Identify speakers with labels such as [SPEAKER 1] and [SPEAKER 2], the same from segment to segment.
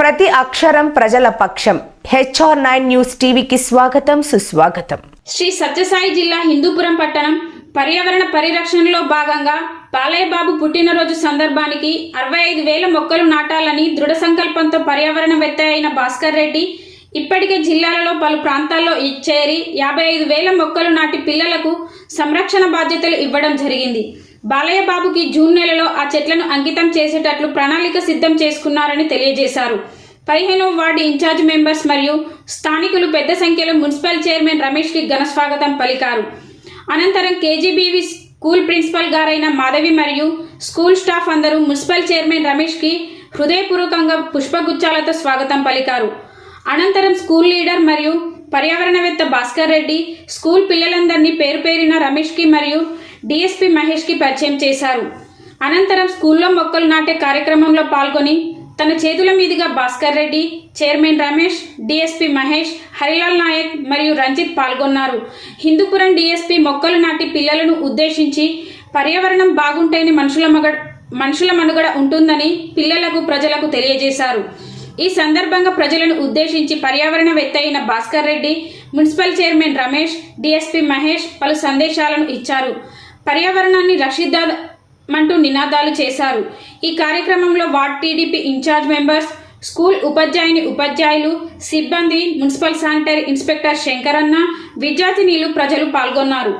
[SPEAKER 1] ప్రతి అక్షరం ప్రజల పక్షం. HR9 న్యూస్ టీవీకి స్వాగతం, సుస్వాగతం.
[SPEAKER 2] శ్రీ సత్యసాయి జిల్లా హిందూపురం పట్టణం పర్యావరణ పరిరక్షణలో భాగంగా బాలయ్య బాబు పుట్టినరోజు సందర్భానికి 65,000 మొక్కలు నాటాలని దృఢ సంకల్పంతో పర్యావరణవేత్త అయిన భాస్కర్ రెడ్డి ఇప్పటికే జిల్లాలలో పలు ప్రాంతాల్లో చేరి 55,000 మొక్కలు నాటి పిల్లలకు సంరక్షణ బాధ్యతలు ఇవ్వడం జరిగింది. బాలయ్య బాబుకి జూన్ నెలలో ఆ చెట్లను అంకితం చేసేటట్లు ప్రణాళిక సిద్ధం చేసుకున్నారని తెలియజేశారు. 15వ వార్డు ఇన్ఛార్జ్ మెంబర్స్ మరియు స్థానికులు పెద్ద సంఖ్యలో మున్సిపల్ చైర్మన్ రమేష్కి ఘన స్వాగతం పలికారు. అనంతరం KGBV స్కూల్ ప్రిన్సిపల్ గారైన మాధవి మరియు స్కూల్ స్టాఫ్ అందరూ మున్సిపల్ చైర్మన్ రమేష్కి హృదయపూర్వకంగా పుష్పగుచ్చాలతో స్వాగతం పలికారు. అనంతరం స్కూల్ లీడర్ మరియు పర్యావరణవేత్త భాస్కర్ రెడ్డి స్కూల్ పిల్లలందరినీ పేరు పేరిన రమేష్కి మరియు DSP మహేష్కి పరిచయం చేశారు. అనంతరం స్కూల్లో మొక్కలు నాటే కార్యక్రమంలో పాల్గొని తన చేతుల మీదుగా భాస్కర్ రెడ్డి, చైర్మన్ రమేష్, DSP మహేష్, హరిలాల్ నాయక్ మరియు రంజిత్ పాల్గొన్నారు. హిందూపురం DSP మొక్కలు నాటి పిల్లలను ఉద్దేశించి పర్యావరణం బాగుంటేనే మనుషుల మనుగడ ఉంటుందని పిల్లలకు, ప్రజలకు తెలియజేశారు. ఈ సందర్భంగా ప్రజలను ఉద్దేశించి పర్యావరణవేత్త అయిన Bhaskar Reddy, municipal chairman Ramesh, DSP Mahesh పలు సందేశాలను ఇచ్చారు. పర్యావరణాన్ని రక్షిద్దామంటూ నినాదాలు చేశారు. ఈ కార్యక్రమంలో ward TDP incharge members, school ఉపాధ్యాయులు, సిబ్బంది, మున్సిపల్ శానిటరీ ఇన్స్పెక్టర్ శంకరన్న, విద్యార్థినీలు, ప్రజలు పాల్గొన్నారు.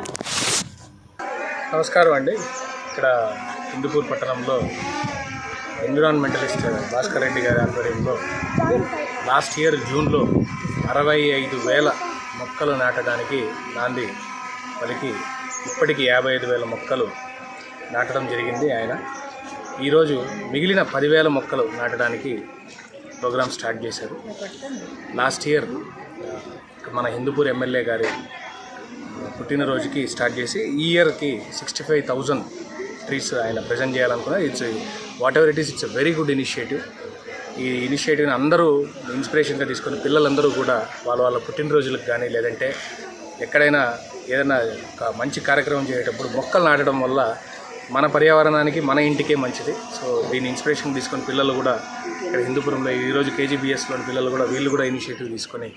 [SPEAKER 3] నమస్కారం అండి. ఇక్కడ హిందూపూర్ పట్టణంలో ఎన్విరాన్మెంటలిస్ట్ భాస్కర్ రెడ్డి గారి ఆధ్వర్యంలో లాస్ట్ ఇయర్ జూన్లో 65,000 మొక్కలు నాటడానికి నాంది పలికి ఇప్పటికి 55,000 మొక్కలు నాటడం జరిగింది. ఆయన ఈరోజు మిగిలిన 10,000 మొక్కలు నాటడానికి ప్రోగ్రామ్ స్టార్ట్ చేశారు. లాస్ట్ ఇయర్ మన హిందూపూర్ ఎమ్మెల్యే గారి పుట్టినరోజుకి స్టార్ట్ చేసి ఈ ఇయర్కి 65,000 ట్రీస్ ఆయన ప్రజెంట్ చేయాలనుకున్నారు. Whatever it's very good initiative. ఈ ఇనిషియేటివ్ని అందరూ ఇన్స్పిరేషన్గా తీసుకొని పిల్లలందరూ కూడా వాళ్ళ పుట్టినరోజులకు కానీ లేదంటే ఎక్కడైనా ఏదైనా ఒక మంచి కార్యక్రమం చేసేటప్పుడు మొక్కలు నాటడం వల్ల మన పర్యావరణానికి, మన ఇంటికే మంచిది. సో దీన్ని ఇన్స్పిరేషన్ తీసుకొని పిల్లలు కూడా ఇక్కడ హిందూపురంలో ఈరోజు KGBSలోని పిల్లలు కూడా వీళ్ళు కూడా ఇనిషియేటివ్ తీసుకొని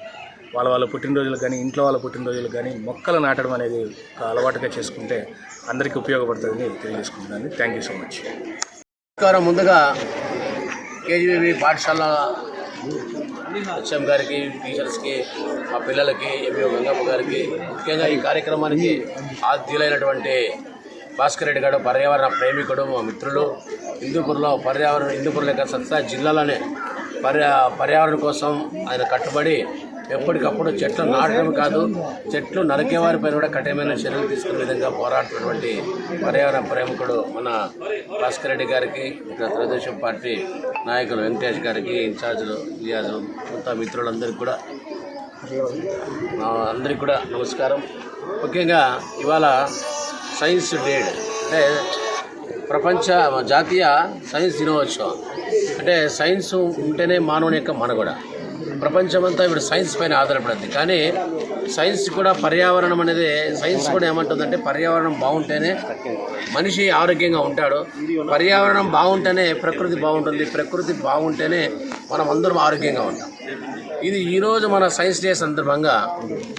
[SPEAKER 3] వాళ్ళ పుట్టినరోజులకు కానీ ఇంట్లో వాళ్ళ పుట్టినరోజులకు కానీ మొక్కలు నాటడం అనేది ఒక అలవాటుగా చేసుకుంటే అందరికీ ఉపయోగపడుతుందని తెలియజేసుకుంటున్నాను. Thank you so much.
[SPEAKER 4] నమస్కారం. ముందుగా KGBV పాఠశాల HM గారికి, టీచర్స్కి, మా పిల్లలకి, MO గంగమ్మ గారికి, ముఖ్యంగా ఈ కార్యక్రమానికి ఆద్యులైనటువంటి భాస్కర్ రెడ్డి గారు పర్యావరణ ప్రేమికుడు, మా మిత్రులు. హిందూపూర్ లేక సత్యసాయి జిల్లాలోనే పర్యావరణం కోసం ఆయన కట్టుబడి ఎప్పటికప్పుడు చెట్లు నాటడం కాదు, చెట్లు నరికేవారిపైన కూడా కఠినమైన చర్యలు తీసుకునే విధంగా పోరాడుతున్నటువంటి పర్యావరణ ప్రేమికుడు మన భాస్కర్ రెడ్డి గారికి, ఇక్కడ తెలుగుదేశం పార్టీ నాయకులు వెంకటేష్ గారికి, ఇన్ఛార్జులు రియాజులు, మొత్తం మిత్రులందరికీ కూడా నమస్కారం. ముఖ్యంగా ఇవాళ సైన్స్ డే, అంటే జాతీయ సైన్స్ దినోత్సవం. అంటే సైన్స్ ఉంటేనే మానవుని యొక్క మనుగడ. ప్రపంచమంతా ఇప్పుడు సైన్స్ పైన ఆధారపడింది. కానీ సైన్స్ కూడా పర్యావరణం అనేది, సైన్స్ కూడా ఏమంటుందంటే పర్యావరణం బాగుంటేనే మనిషి ఆరోగ్యంగా ఉంటాడు, పర్యావరణం బాగుంటేనే ప్రకృతి బాగుంటుంది, ప్రకృతి బాగుంటేనే మనం అందరం ఆరోగ్యంగా ఉంటాం. ఇది ఈరోజు మన సైన్స్ డే సందర్భంగా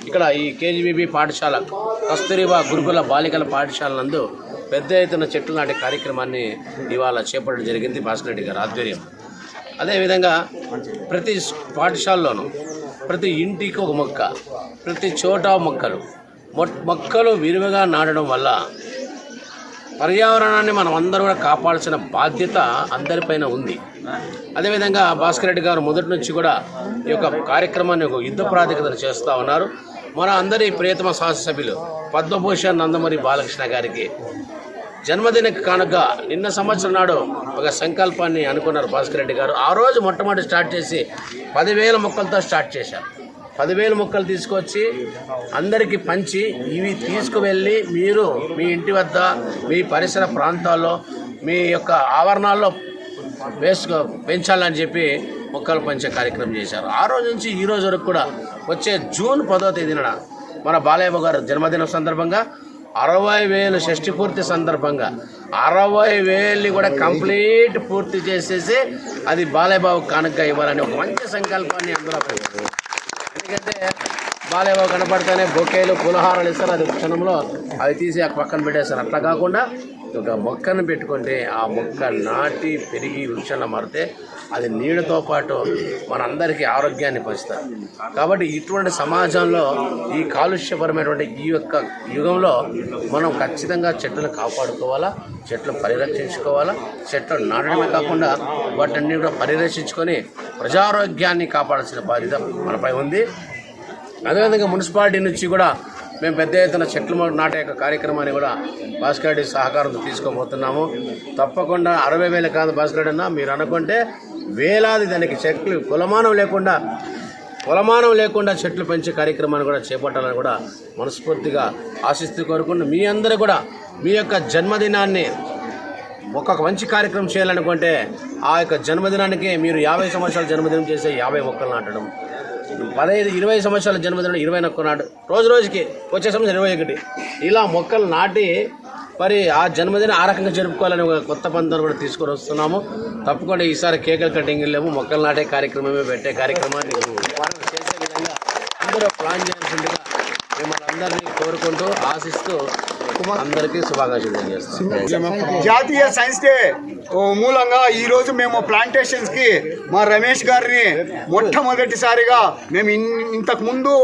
[SPEAKER 4] ఇక్కడ ఈ KGBV పాఠశాల, కస్తూరిబా గురుకుల బాలికల పాఠశాల నందు పెద్ద ఎత్తున చెట్లు నాటే కార్యక్రమాన్ని ఇవాళ చేపట్టడం జరిగింది భాస్కర్ రెడ్డి గారి ఆధ్వర్యం. అదేవిధంగా ప్రతి పాఠశాలలోనూ ప్రతి ఇంటికి ఒక మొక్క, ప్రతి చోట మొక్కలు విరివిగా నాటడం వల్ల పర్యావరణాన్ని మనం అందరూ కూడా కాపాడాల్సిన బాధ్యత అందరిపైన ఉంది. అదేవిధంగా భాస్కర్ రెడ్డి గారు మొదటి నుంచి కూడా ఈ యొక్క కార్యక్రమాన్ని ఒక యుద్ధ ప్రాతిపదికన చేస్తూ ఉన్నారు. మన అందరి ప్రియతమ శాసనసభ్యులు పద్మభూషణ్ నందమూరి బాలకృష్ణ గారికి జన్మదిన కానుక నిన్న సంవత్సరం నాడు ఒక సంకల్పాన్ని అనుకున్నారు భాస్కర్ రెడ్డి గారు. ఆ రోజు మొట్టమొదటి స్టార్ట్ చేసి 10,000 మొక్కలతో స్టార్ట్ చేశారు. 10,000 మొక్కలు తీసుకొచ్చి అందరికీ పంచి, ఇవి తీసుకువెళ్ళి మీరు మీ ఇంటి వద్ద, మీ పరిసర ప్రాంతాల్లో, మీ యొక్క ఆవరణాల్లో పెంచాలని చెప్పి మొక్కలు పంచే కార్యక్రమం చేశారు. ఆ రోజు నుంచి ఈ రోజు వరకు కూడా వచ్చే జూన్ 10వ తేదీన మన బాలయ్య గారు జన్మదినం సందర్భంగా 60,000 షష్టి పూర్తి సందర్భంగా 60,000 కూడా కంప్లీట్ పూర్తి చేసేసి అది బాలయ్యబాబు కానుక ఇవ్వాలని ఒక మంచి సంకల్పాన్ని అందులో పెట్టారు. ఎందుకంటే బాలయ్యబాబు కనపడితేనే బొకేలు పులహారాలు ఇస్తారు, అది క్షణంలో అవి తీసి ఆ పక్కన పెట్టేస్తారు. అట్లా కాకుండా ఒక మొక్కను పెట్టుకుంటే ఆ మొక్క నాటి పెరిగి వృక్షంలో మారితే అది నీళ్ళతో పాటు మనందరికీ ఆరోగ్యాన్ని పంచుతారు. కాబట్టి ఇటువంటి సమాజంలో ఈ కాలుష్యపరమైనటువంటి ఈ యొక్క యుగంలో మనం ఖచ్చితంగా చెట్లను కాపాడుకోవాలా, చెట్లు పరిరక్షించుకోవాలా. చెట్లు నాటడమే కాకుండా వాటిని కూడా పరిరక్షించుకొని ప్రజారోగ్యాన్ని కాపాడాల్సిన బాధ్యత మనపై ఉంది. అదేవిధంగా మున్సిపాలిటీ నుంచి కూడా మేము పెద్ద ఎత్తున చెట్లు నాటే యొక్క కార్యక్రమాన్ని కూడా భాస్కర్ రెడ్డి సహకారంతో తీసుకోబోతున్నాము. తప్పకుండా 60,000 కాదు భాస్కర్ రెడ్డి అన్న, మీరు అనుకుంటే వేలాది దానికి చెట్లు కొలమానం లేకుండా చెట్లు పెంచే కార్యక్రమాన్ని కూడా చేపట్టాలని కూడా మనస్ఫూర్తిగా ఆశిస్తూ కోరుకుంటూ మీ అందరూ కూడా మీ యొక్క జన్మదినాన్ని ఒక మంచి కార్యక్రమం చేయాలనుకుంటే ఆ యొక్క జన్మదినానికి మీరు 50 సంవత్సరాల జన్మదినం చేసే 50 మొక్కలు నాటడం, 15-20 సంవత్సరాల జన్మదినం 21 నాటు, రోజుకి వచ్చే సంవత్సరం 21 ఇలా మొక్కలు నాటి మరి ఆ జన్మదిన ఆ రకంగా జరుపుకోవాలని ఒక కొత్త పంతాన్ని కూడా తీసుకొని వస్తున్నాము. తప్పకుండా ఈసారి కేకులు కటింగ్ లేము, మొక్కలు నాటే కార్యక్రమమే పెట్టే కార్యక్రమాన్ని చేసే విధంగా అందరూ ప్లాన్ చేయాల్సిందిగా మిమ్మల్ని అందరినీ కోరుకుంటూ ఆశిస్తూ అందరికీ శుభాకాంక్షలు తెలియజేస్తాం.
[SPEAKER 5] జాతీయ సైన్స్ డే మూలంగా ఈరోజు మేము ప్లాంటేషన్స్కి మా రమేష్ గారిని మొట్టమొదటిసారిగా మేము ఇంతకు ముందు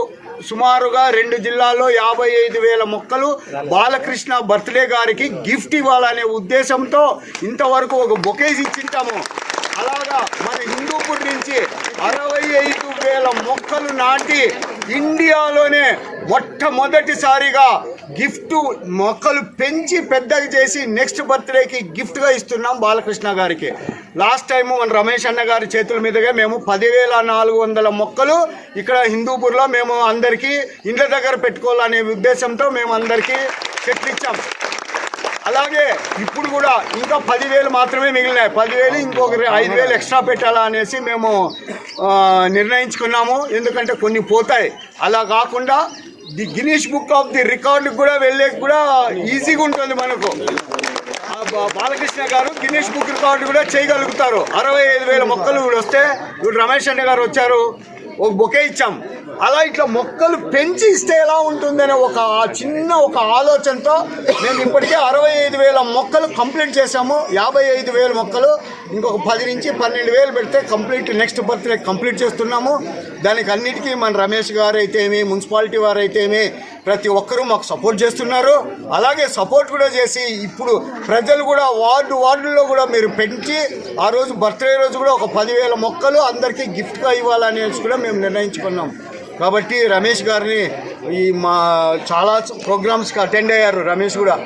[SPEAKER 5] సుమారుగా 2 జిల్లాల్లో 55,000 మొక్కలు బాలకృష్ణ బర్త్డే గారికి గిఫ్ట్ ఇవ్వాలనే ఉద్దేశంతో ఇంతవరకు ఒక బొకేజ్ ఇచ్చింటాము. అలాగా మన హిందూపూర్ నుంచి 65,000 మొక్కలు నాటి ఇండియాలోనే మొట్టమొదటిసారిగా గిఫ్ట్ మొక్కలు పెంచి పెద్దగా చేసి నెక్స్ట్ బర్త్డేకి గిఫ్ట్గా ఇస్తున్నాం బాలకృష్ణ గారికి. లాస్ట్ టైము మన రమేష్ అన్న గారి చేతుల మీదుగా మేము 10,400 మొక్కలు ఇక్కడ హిందూపూర్లో మేము అందరికీ ఇండ్ల దగ్గర పెట్టుకోవాలనే ఉద్దేశంతో మేము అందరికీ చెట్లు ఇచ్చాం. అలాగే ఇప్పుడు కూడా ఇంకా 10,000 మాత్రమే మిగిలినాయి. 10,000 ఇంకొక 5,000 ఎక్స్ట్రా పెట్టాలా అనేసి మేము నిర్ణయించుకున్నాము. ఎందుకంటే కొన్ని పోతాయి. అలా కాకుండా the Guinness book of the రికార్డుకి కూడా వెళ్ళే కూడా ఈజీగా ఉంటుంది మనకు. బాలకృష్ణ గారు గిన్నీస్ బుక్ రికార్డు కూడా చేయగలుగుతారు. 65,000 మొక్కలు వస్తే ఇప్పుడు రమేష్ అన్న గారు వచ్చారు, ఒక బొకే ఇచ్చాం. అలా ఇట్లా మొక్కలు పెంచి ఇస్తే ఎలా ఉంటుందనే ఒక చిన్న ఆలోచనతో మేము ఇప్పటికే 65,000 మొక్కలు కంప్లీట్ చేసాము. 55,000 మొక్కలు ఇంకొక 10 నుంచి 12,000 పెడితే కంప్లీట్ నెక్స్ట్ బర్త్డే కంప్లీట్ చేస్తున్నాము. దానికి అన్నిటికీ మన రమేష్ గారు అయితేమి, మున్సిపాలిటీ వారు అయితేమి ప్రతి ఒక్కరూ మాకు సపోర్ట్ చేస్తున్నారు. అలాగే సపోర్ట్ కూడా చేసి ఇప్పుడు ప్రజలు కూడా వార్డుల్లో కూడా మీరు పెంచి ఆ రోజు బర్త్డే రోజు కూడా ఒక 10,000 మొక్కలు అందరికీ గిఫ్ట్గా ఇవ్వాలనేసి కూడా మేము నిర్ణయించుకున్నాం. కాబట్టి రమేష్ గారిని మా చాలా ప్రోగ్రామ్స్కి అటెండ్ అయ్యారు. రమేష్ కూడా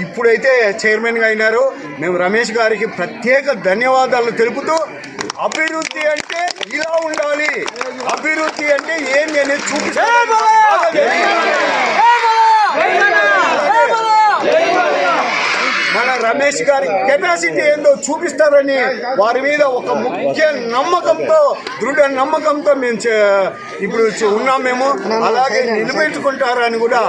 [SPEAKER 5] ఇప్పుడైతే చైర్మన్గా అయినారు. మేము రమేష్ గారికి ప్రత్యేక ధన్యవాదాలు తెలుపుతూ, అభివృద్ధి అంటే ఇలా ఉండాలి, అభివృద్ధి అంటే ఏంటి అనేది చూపిస్తాను. మన రమేష్ గారి కెపాసిటీ ఏందో చూపిస్తారని వారి మీద ఒక ముఖ్య నమ్మకంతో, దృఢ నమ్మకంతో మేము ఇప్పుడు ఉన్నాం. మేము అలాగే నిలబెట్టుకుంటారని కూడా